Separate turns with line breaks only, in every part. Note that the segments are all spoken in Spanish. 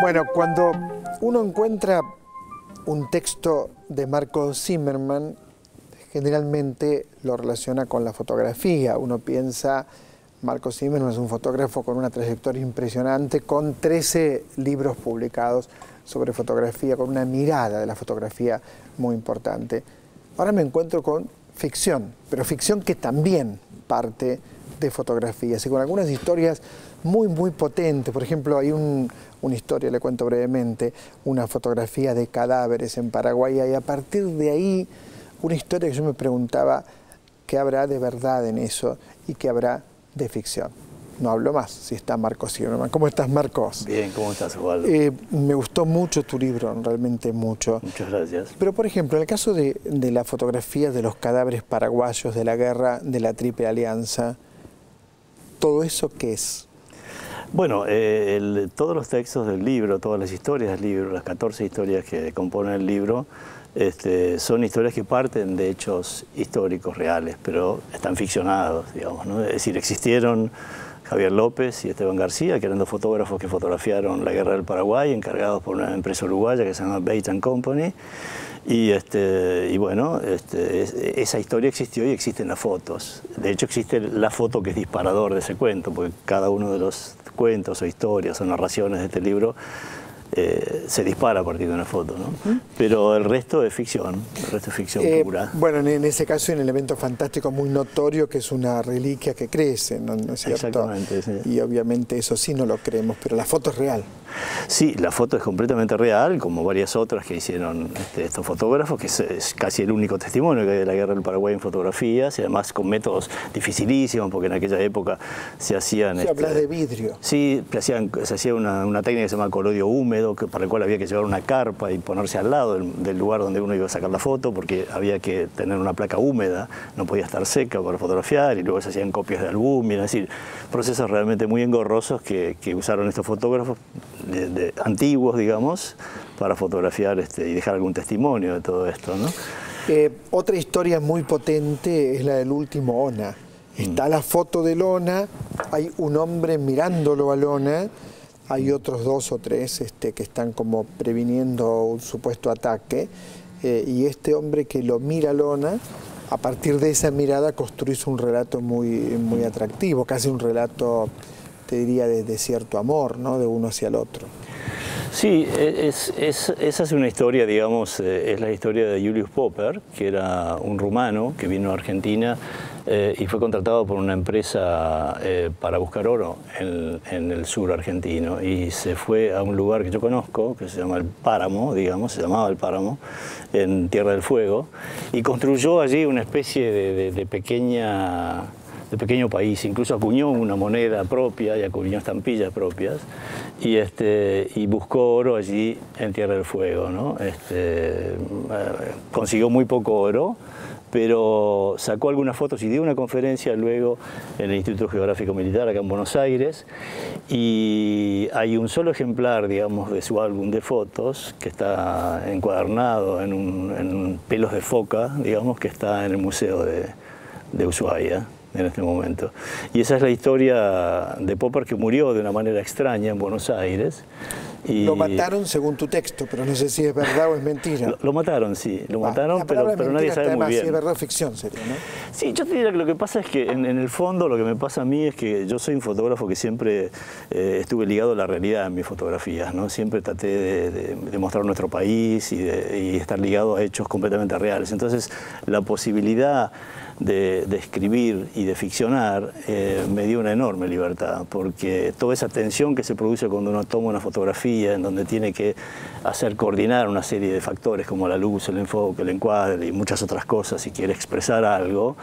Bueno, cuando uno encuentra un texto de Marcos Zimmermann, generalmente lo relaciona con la fotografía. Uno piensa, Marcos Zimmermann es un fotógrafo con una trayectoria impresionante, con 13 libros publicados sobre fotografía, con una mirada de la fotografía muy importante. Ahora me encuentro con ficción, pero ficción que también parte de fotografías y con algunas historias muy potentes. Por ejemplo, hay una historia, le cuento brevemente, una fotografía de cadáveres en Paraguay, y a partir de ahí una historia que yo me preguntaba qué habrá de verdad en eso y qué habrá de ficción. No hablo más, si está Marcos Zimmermann. ¿Cómo estás, Marcos?
Bien, ¿cómo estás, Osvaldo?
Me gustó mucho tu libro, realmente mucho.
Muchas gracias.
Pero, por ejemplo, en el caso de la fotografía de los cadáveres paraguayos de la guerra de la Triple Alianza, ¿todo eso qué es?
Bueno, todos los textos del libro, todas las historias del libro, las 14 historias que componen el libro, son historias que parten de hechos históricos reales, pero están ficcionados, digamos, ¿no? Es decir, existieron Javier López y Esteban García, que eran dos fotógrafos que fotografiaron la guerra del Paraguay, encargados por una empresa uruguaya que se llama Bates & Company. Y bueno, esa historia existió y existen las fotos. De hecho, existe la foto que es disparador de ese cuento, porque cada uno de los cuentos o historias o narraciones de este libro se dispara a partir de una foto, ¿no? Pero el resto es ficción, pura.
Bueno, en ese caso hay un elemento fantástico muy notorio que es una reliquia que crece, ¿no es cierto?
Exactamente, sí.
Y obviamente eso sí no lo creemos, pero la foto es real.
Sí, la foto es completamente real, como varias otras que hicieron estos fotógrafos, que es casi el único testimonio que hay de la guerra del Paraguay en fotografías, y además con métodos dificilísimos, porque en aquella época se hacían...
Sí, hablas de vidrio.
Sí, se hacía una técnica que se llama colodio húmedo, para el cual había que llevar una carpa y ponerse al lado del lugar donde uno iba a sacar la foto, porque había que tener una placa húmeda, no podía estar seca para fotografiar, y luego se hacían copias de albúmina, es decir, procesos realmente muy engorrosos que usaron estos fotógrafos antiguos, digamos, para fotografiar y dejar algún testimonio de todo esto, ¿no?
Otra historia muy potente es la del último Ona. Está la foto de Ona, hay un hombre mirándolo a Ona, hay otros 2 o 3 que están como previniendo un supuesto ataque, y este hombre que lo mira a Ona, a partir de esa mirada construís un relato muy atractivo, casi un relato, te diría, de cierto amor, ¿no? De uno hacia el otro.
Sí, esa es una historia, digamos, es la historia de Julius Popper, que era un rumano que vino a Argentina y fue contratado por una empresa para buscar oro en el sur argentino, y se fue a un lugar que yo conozco, que se llama el Páramo, digamos, se llamaba el Páramo, en Tierra del Fuego, y construyó allí una especie de pequeño país, incluso acuñó una moneda propia y acuñó estampillas propias, y buscó oro allí en Tierra del Fuego, ¿no? Consiguió muy poco oro, pero sacó algunas fotos y dio una conferencia luego en el Instituto Geográfico Militar acá en Buenos Aires, y hay un solo ejemplar, digamos, de su álbum de fotos que está encuadernado en un pelos de foca, digamos, que está en el Museo de Ushuaia en este momento. Y esa es la historia de Popper, que murió de una manera extraña en Buenos Aires. Y
lo mataron según tu texto, pero no sé si es verdad o es mentira.
Lo mataron, sí, lo mataron, pero nadie sabe muy bien.
Si es verdad o ficción sería, ¿no?
Sí, yo te diría que lo que pasa es que en el fondo lo que me pasa a mí es que yo soy un fotógrafo que siempre estuve ligado a la realidad en mis fotografías, ¿no? Siempre traté de mostrar nuestro país y estar ligado a hechos completamente reales. Entonces, la posibilidad de escribir y de ficcionar me dio una enorme libertad, porque toda esa tensión que se produce cuando uno toma una fotografía en donde tiene que coordinar una serie de factores como la luz, el enfoque, el encuadre y muchas otras cosas si quiere expresar algo,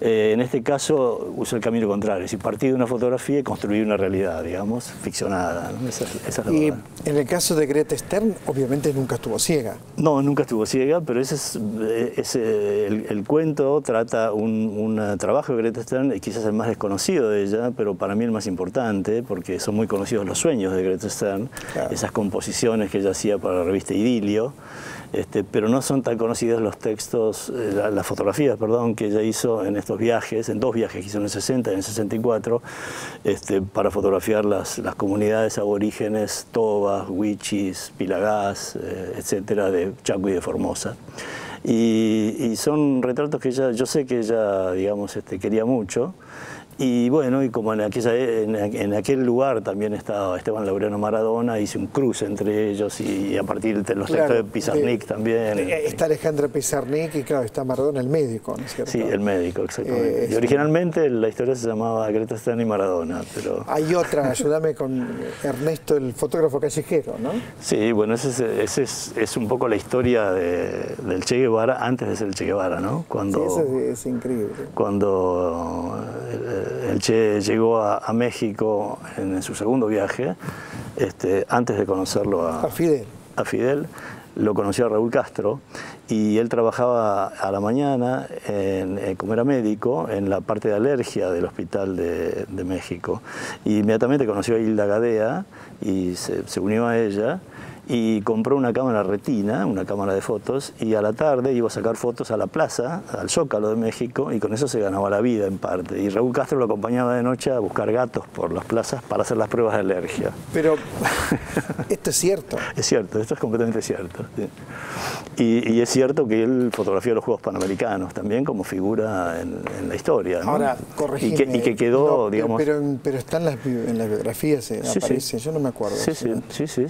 en este caso uso el camino contrario, si partí de una fotografía y construí una realidad, digamos, ficcionada, ¿no? Esa es la verdad.
En el caso de Greta Stern, obviamente nunca estuvo ciega.
No, nunca estuvo ciega, pero el cuento trata un trabajo de Greta Stern, quizás el más desconocido de ella, pero para mí el más importante, porque son muy conocidos los sueños de Greta Stern, claro. Esas composiciones que ella hacía para la revista Idilio, pero no son tan conocidos los textos, las fotografías, perdón, que ella hizo hizo en estos viajes, en 2 viajes que hizo en el 60 y en el 64, para fotografiar las comunidades aborígenes Tobas, Wichis, Pilagás, etcétera, de Chaco y de Formosa. Y son retratos que yo sé que ella, digamos, quería mucho. Y bueno, y como en aquel lugar también estaba Esteban Laureano Maradona, hice un cruce entre ellos y a partir de los textos de Pizarnik también.
Está Alejandra Pizarnik y claro, está Maradona, el médico, ¿no es cierto?
Sí, el médico, exactamente. Y originalmente la historia se llamaba Greta Stern y Maradona, pero...
Hay otra, ayúdame, con Ernesto, el fotógrafo callejero, ¿no?
Sí, bueno, ese es un poco la historia del Che Guevara antes de ser el Che Guevara, ¿no?
Sí, eso es increíble.
Cuando el Che llegó a México en su segundo viaje, antes de conocerlo a Fidel, lo conoció a Raúl Castro y él trabajaba a la mañana, como era médico, en la parte de alergia del Hospital de México. Y inmediatamente conoció a Hilda Gadea y se unió a ella. Y compró una cámara retina, una cámara de fotos, y a la tarde iba a sacar fotos a la plaza, al Zócalo de México, y con eso se ganaba la vida en parte. Y Raúl Castro lo acompañaba de noche a buscar gatos por las plazas para hacer las pruebas de alergia.
Pero esto es cierto.
Es cierto, esto es completamente cierto. Sí. Y es cierto que él fotografió los Juegos Panamericanos también como figura en la historia, ¿no?
Ahora, corregime.
Y que quedó, digamos...
Pero está en las biografías, aparece, sí. Yo no me acuerdo.
Sí.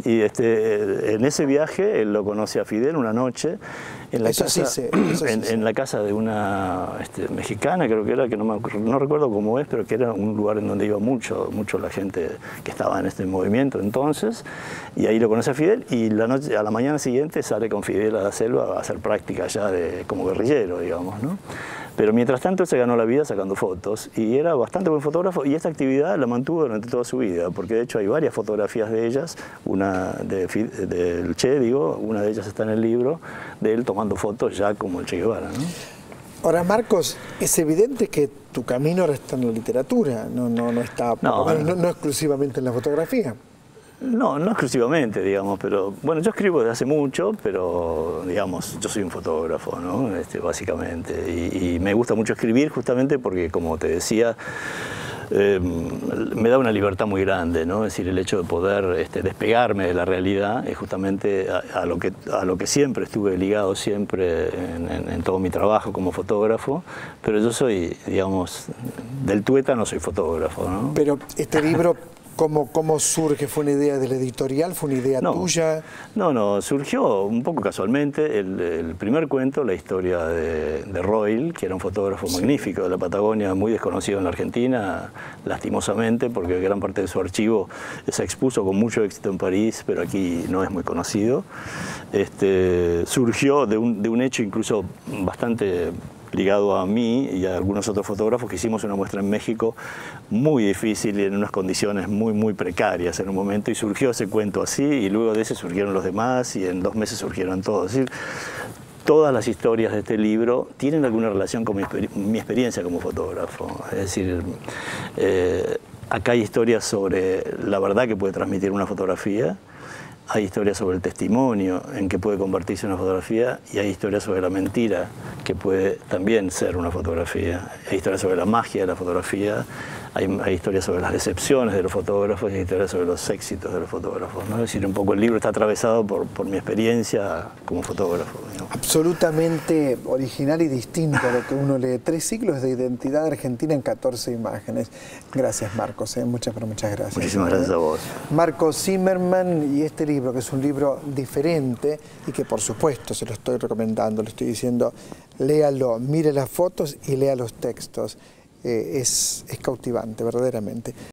Y en ese viaje él lo conoce a Fidel una noche en la casa de una mexicana, creo que era, que no recuerdo cómo es, pero que era un lugar en donde iba mucho la gente que estaba en este movimiento entonces, y ahí lo conoce a Fidel, y a la mañana siguiente sale con Fidel a la selva a hacer práctica ya como guerrillero, digamos, ¿no? Pero mientras tanto él se ganó la vida sacando fotos y era bastante buen fotógrafo, y esta actividad la mantuvo durante toda su vida, porque de hecho hay varias fotografías de ellas, una del Che, una de ellas está en el libro, de él tomando fotos ya como el Che Guevara, ¿no?
Ahora, Marcos, es evidente que tu camino ahora está en la literatura, no está no exclusivamente en la fotografía.
No exclusivamente, digamos, pero bueno, yo escribo desde hace mucho, pero digamos, yo soy un fotógrafo, ¿no? Básicamente, y me gusta mucho escribir justamente porque, como te decía, me da una libertad muy grande, ¿no? Es decir, el hecho de poder despegarme de la realidad es justamente a lo que siempre estuve ligado, siempre en todo mi trabajo como fotógrafo, pero yo soy, digamos, del tuétano soy fotógrafo, ¿no?
Pero este libro... ¿Cómo surge? ¿Fue una idea de la editorial? ¿Fue una idea tuya?
No, surgió un poco casualmente. El primer cuento, la historia de Roil, que era un fotógrafo magnífico de la Patagonia, muy desconocido en la Argentina, lastimosamente, porque gran parte de su archivo se expuso con mucho éxito en París, pero aquí no es muy conocido. Surgió de un hecho incluso bastante ligado a mí y a algunos otros fotógrafos que hicimos una muestra en México muy difícil y en unas condiciones muy precarias en un momento, y surgió ese cuento así, y luego de ese surgieron los demás y en 2 meses surgieron todos. Es decir, todas las historias de este libro tienen alguna relación con mi experiencia como fotógrafo. Es decir, acá hay historias sobre la verdad que puede transmitir una fotografía, hay historias sobre el testimonio en que puede convertirse una fotografía, y hay historias sobre la mentira que puede también ser una fotografía. Hay historias sobre la magia de la fotografía, hay historias sobre las decepciones de los fotógrafos y hay historias sobre los éxitos de los fotógrafos, ¿no? Es decir, un poco el libro está atravesado por mi experiencia como fotógrafo, ¿no?
Absolutamente original y distinto a lo que uno lee. 3 siglos de identidad argentina en 14 imágenes. Gracias, Marcos. Muchas gracias.
Muchísimas gracias a vos.
Marcos Zimmermann, y este libro, que es un libro diferente y que por supuesto se lo estoy recomendando, le estoy diciendo, léalo, mire las fotos y lea los textos. Es cautivante, verdaderamente.